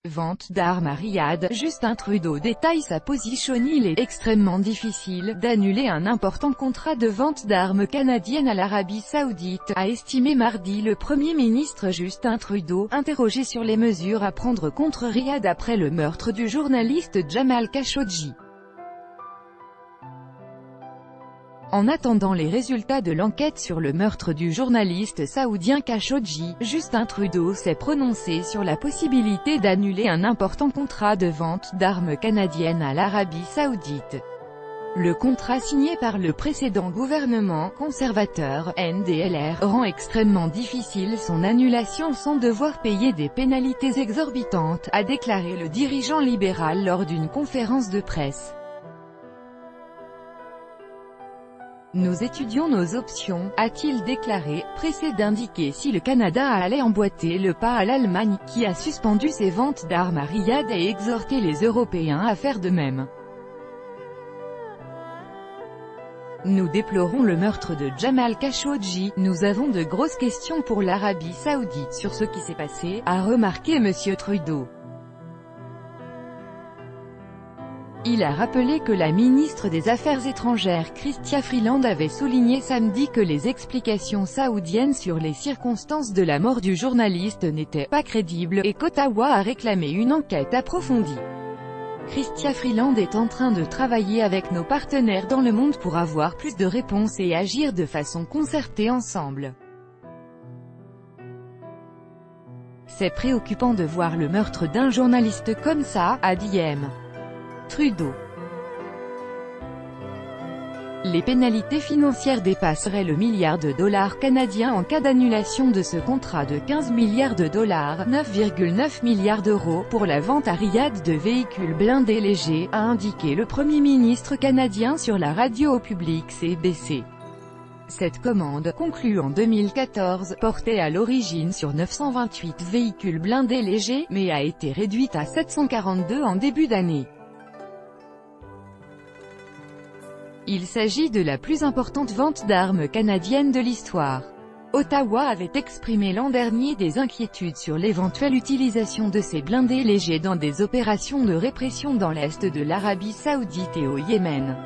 Vente d'armes à Riyad. Justin Trudeau détaille sa position. Il est extrêmement difficile d'annuler un important contrat de vente d'armes canadiennes à l'Arabie Saoudite, a estimé mardi le Premier ministre Justin Trudeau, interrogé sur les mesures à prendre contre Riyad après le meurtre du journaliste Jamal Khashoggi. En attendant les résultats de l'enquête sur le meurtre du journaliste saoudien Khashoggi, Justin Trudeau s'est prononcé sur la possibilité d'annuler un important contrat de vente d'armes canadiennes à l'Arabie Saoudite. Le contrat signé par le précédent gouvernement conservateur, NDLR, rend extrêmement difficile son annulation sans devoir payer des pénalités exorbitantes, a déclaré le dirigeant libéral lors d'une conférence de presse. Nous étudions nos options, a-t-il déclaré, pressé d'indiquer si le Canada allait emboîter le pas à l'Allemagne, qui a suspendu ses ventes d'armes à Riyad et exhorté les Européens à faire de même. Nous déplorons le meurtre de Jamal Khashoggi, nous avons de grosses questions pour l'Arabie Saoudite sur ce qui s'est passé, a remarqué M. Trudeau. Il a rappelé que la ministre des Affaires étrangères Chrystia Freeland avait souligné samedi que les explications saoudiennes sur les circonstances de la mort du journaliste n'étaient pas crédibles, et qu'Ottawa a réclamé une enquête approfondie. Chrystia Freeland est en train de travailler avec nos partenaires dans le monde pour avoir plus de réponses et agir de façon concertée ensemble. C'est préoccupant de voir le meurtre d'un journaliste comme ça, a dit M. Trudeau. Les pénalités financières dépasseraient le milliard de dollars canadiens en cas d'annulation de ce contrat de 15 milliards de dollars, 9,9 milliards d'euros, pour la vente à Riyad de véhicules blindés légers, a indiqué le Premier ministre canadien sur la radio au public CBC. Cette commande, conclue en 2014, portait à l'origine sur 928 véhicules blindés légers, mais a été réduite à 742 en début d'année. Il s'agit de la plus importante vente d'armes canadiennes de l'histoire. Ottawa avait exprimé l'an dernier des inquiétudes sur l'éventuelle utilisation de ces blindés légers dans des opérations de répression dans l'est de l'Arabie Saoudite et au Yémen.